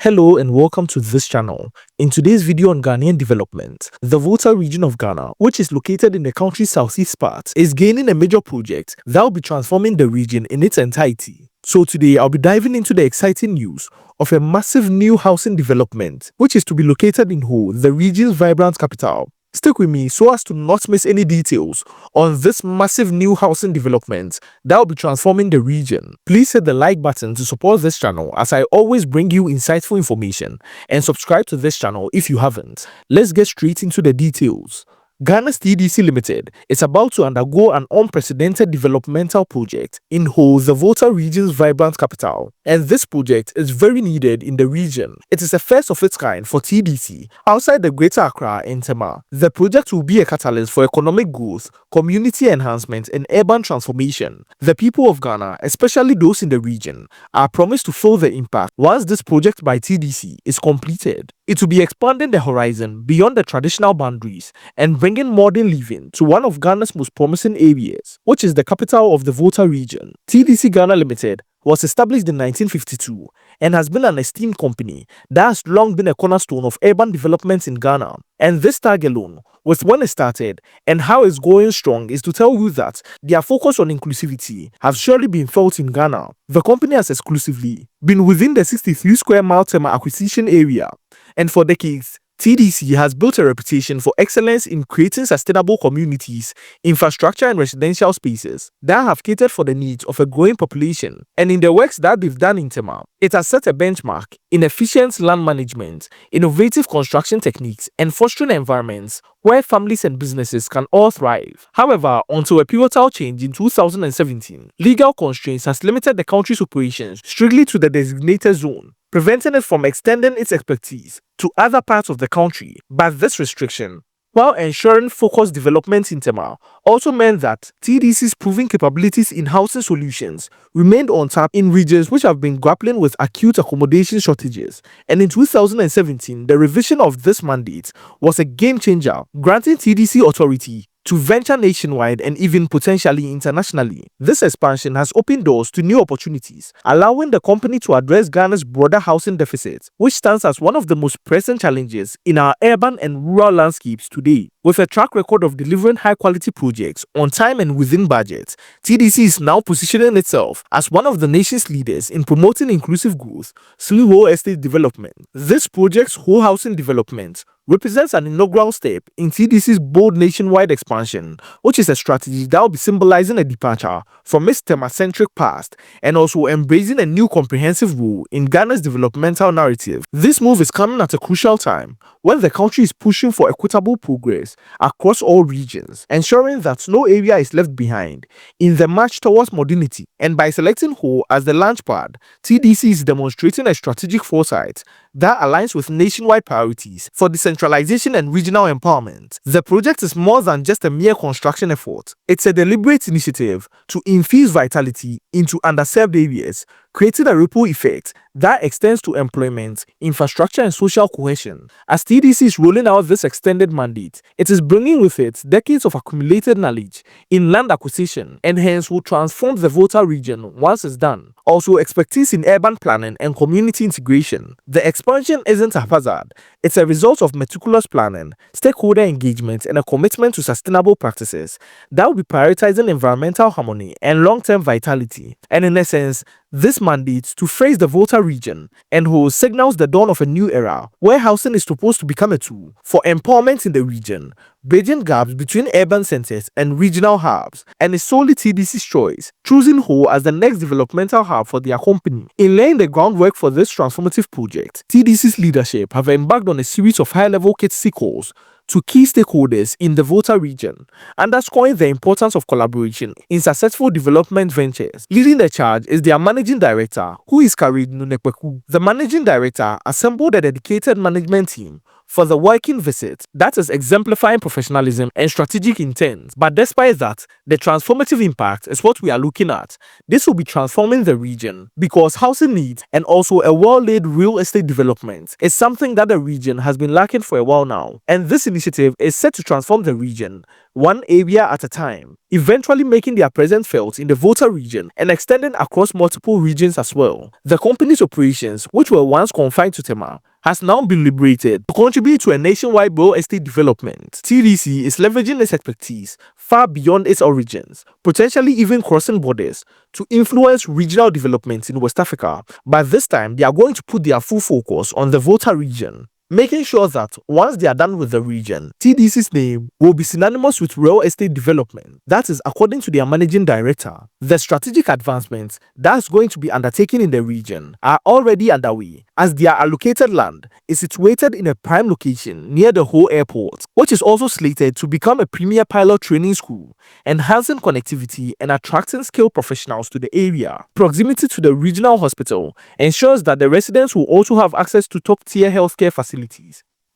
Hello and welcome to this channel. In today's video on Ghanaian development, the Volta region of Ghana, which is located in the country's southeast part, is gaining a major project that will be transforming the region in its entirety. So today I'll be diving into the exciting news of a massive new housing development, which is to be located in Ho, the region's vibrant capital. Stick with me so as to not miss any details on this massive new housing development that will be transforming the region. Please hit the like button to support this channel as I always bring you insightful information, and subscribe to this channel if you haven't. Let's get straight into the details. Ghana's TDC Limited is about to undergo an unprecedented developmental project in Ho, the Volta region's vibrant capital, and this project is very needed in the region. It is a first of its kind for TDC outside the Greater Accra and Tema. The project will be a catalyst for economic growth, community enhancement, and urban transformation. The people of Ghana, especially those in the region, are promised to feel the impact once this project by TDC is completed. It will be expanding the horizon beyond the traditional boundaries and bringing modern living to one of Ghana's most promising areas, which is the capital of the Volta region. TDC Ghana Limited was established in 1952 and has been an esteemed company that has long been a cornerstone of urban development in Ghana. And this tag alone, with when it started and how it's going strong, is to tell you that their focus on inclusivity has surely been felt in Ghana. The company has exclusively been within the 63 square mile Tema acquisition area, and for decades, TDC has built a reputation for excellence in creating sustainable communities, infrastructure and residential spaces that have catered for the needs of a growing population. And in the works that they've done in Tema, it has set a benchmark in efficient land management, innovative construction techniques, and fostering environments where families and businesses can all thrive. However, until a pivotal change in 2017, legal constraints has limited the country's operations strictly to the designated zone, preventing it from extending its expertise to other parts of the country. But this restriction, while ensuring focused development in Tema, also meant that TDC's proven capabilities in housing solutions remained untapped in regions which have been grappling with acute accommodation shortages. And in 2017, the revision of this mandate was a game changer, granting TDC authority to venture nationwide and even potentially internationally. This expansion has opened doors to new opportunities, allowing the company to address Ghana's broader housing deficit, which stands as one of the most pressing challenges in our urban and rural landscapes today. With a track record of delivering high-quality projects on time and within budget, TDC is now positioning itself as one of the nation's leaders in promoting inclusive growth through whole estate development. This project's whole housing development represents an inaugural step in TDC's bold nationwide expansion, which is a strategy that will be symbolizing a departure from its Tema-centric past and also embracing a new comprehensive role in Ghana's developmental narrative. This move is coming at a crucial time when the country is pushing for equitable progress across all regions, ensuring that no area is left behind in the march towards modernity. And by selecting Ho as the launchpad, TDC is demonstrating a strategic foresight that aligns with nationwide priorities for decentralization and regional empowerment. The project is more than just a mere construction effort. It's a deliberate initiative to infuse vitality into underserved areas, creating a ripple effect that extends to employment, infrastructure, and social cohesion. As TDC is rolling out this extended mandate, it is bringing with it decades of accumulated knowledge in land acquisition, and hence will transform the Volta region once it's done. Also, expertise in urban planning and community integration. The expansion isn't haphazard. It's a result of meticulous planning, stakeholder engagement, and a commitment to sustainable practices that will be prioritizing environmental harmony and long-term vitality. And in essence, this mandate to phrase the Volta region and Ho signals the dawn of a new era where housing is supposed to become a tool for empowerment in the region, bridging gaps between urban centers and regional hubs, and is solely TDC's choice, choosing Ho as the next developmental hub for their company. In laying the groundwork for this transformative project, TDC's leadership have embarked on a series of high-level courtesy calls to key stakeholders in the Volta region, underscoring the importance of collaboration in successful development ventures. Leading the charge is their managing director, who is Karid Nunekweku. The managing director assembled a dedicated management team for the working visit, that is exemplifying professionalism and strategic intent. But despite that, the transformative impact is what we are looking at. This will be transforming the region because housing needs and also a well-laid real estate development is something that the region has been lacking for a while now. And this initiative is set to transform the region one area at a time, eventually making their presence felt in the Volta region and extending across multiple regions as well. The company's operations, which were once confined to Tema, has now been liberated to contribute to a nationwide real estate development. TDC is leveraging its expertise far beyond its origins, potentially even crossing borders to influence regional developments in West Africa. But this time, they are going to put their full focus on the Volta region, making sure that once they are done with the region, TDC's name will be synonymous with real estate development. That is according to their managing director. The strategic advancements that's going to be undertaken in the region are already underway, as their allocated land is situated in a prime location near the whole airport, which is also slated to become a premier pilot training school, enhancing connectivity and attracting skilled professionals to the area. Proximity to the regional hospital ensures that the residents will also have access to top-tier healthcare facilities,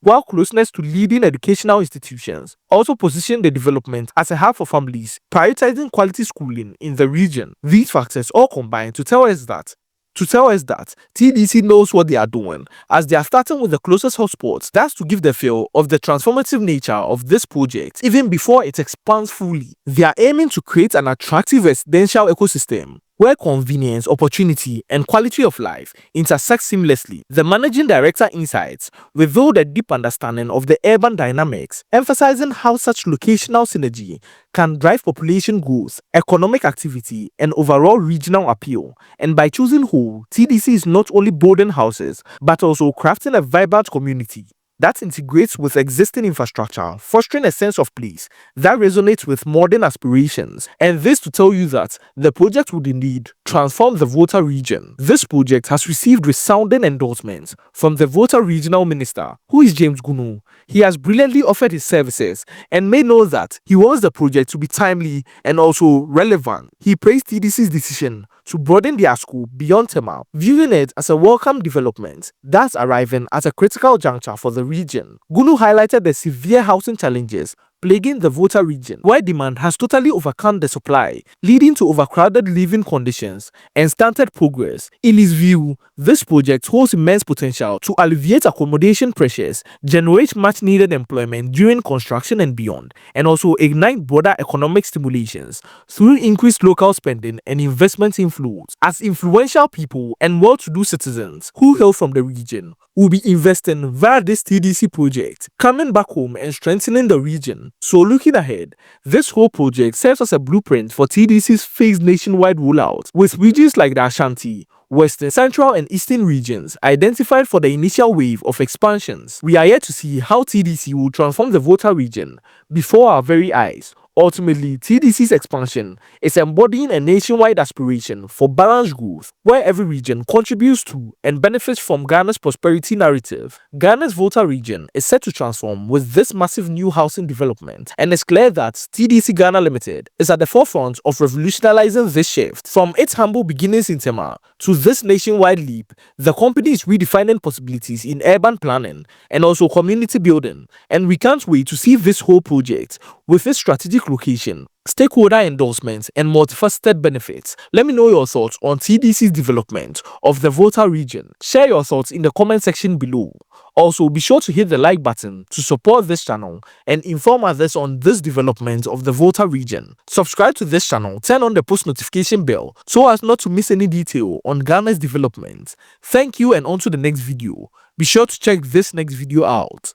while closeness to leading educational institutions also position the development as a hub for families, prioritizing quality schooling in the region. These factors all combine to tell us that TDC knows what they are doing, as they are starting with the closest hotspots. That's to give the feel of the transformative nature of this project even before it expands fully. They are aiming to create an attractive residential ecosystem where convenience, opportunity, and quality of life intersect seamlessly. The managing director insights revealed a deep understanding of the urban dynamics, emphasizing how such locational synergy can drive population growth, economic activity, and overall regional appeal. And by choosing whole, TDC is not only building houses, but also crafting a vibrant community that integrates with existing infrastructure, fostering a sense of place that resonates with modern aspirations. And this to tell you that the project would indeed transform the Volta region. This project has received resounding endorsements from the Volta regional minister, who is James Gunu. He has brilliantly offered his services and made known that he wants the project to be timely and also relevant. He praised TDC's decision to broaden their scope beyond Tema, viewing it as a welcome development that's arriving at a critical juncture for the region. Gunu highlighted the severe housing challenges plaguing the Volta region, where demand has totally overcome the supply, leading to overcrowded living conditions and stunted progress. In his view, this project holds immense potential to alleviate accommodation pressures, generate much-needed employment during construction and beyond, and also ignite broader economic stimulations through increased local spending and investment inflows, as influential people and well-to-do citizens who hail from the region will be investing via this TDC project, coming back home and strengthening the region. So looking ahead, this whole project serves as a blueprint for TDC's phased nationwide rollout, with regions like the Ashanti, Western, Central and Eastern regions identified for the initial wave of expansions. We are yet to see how TDC will transform the Volta region before our very eyes. Ultimately, TDC's expansion is embodying a nationwide aspiration for balanced growth, where every region contributes to and benefits from Ghana's prosperity narrative. Ghana's Volta region is set to transform with this massive new housing development, and it's clear that TDC Ghana Limited is at the forefront of revolutionizing this shift. From its humble beginnings in Tema to this nationwide leap, the company is redefining possibilities in urban planning and also community building, and we can't wait to see this whole project with its strategic location, stakeholder endorsements, and multifaceted benefits. Let me know your thoughts on TDC's development of the Volta region. Share your thoughts in the comment section below. Also, be sure to hit the like button to support this channel and inform others on this development of the Volta region. Subscribe to this channel, turn on the post notification bell so as not to miss any detail on Ghana's development. Thank you, and on to the next video. Be sure to check this next video out.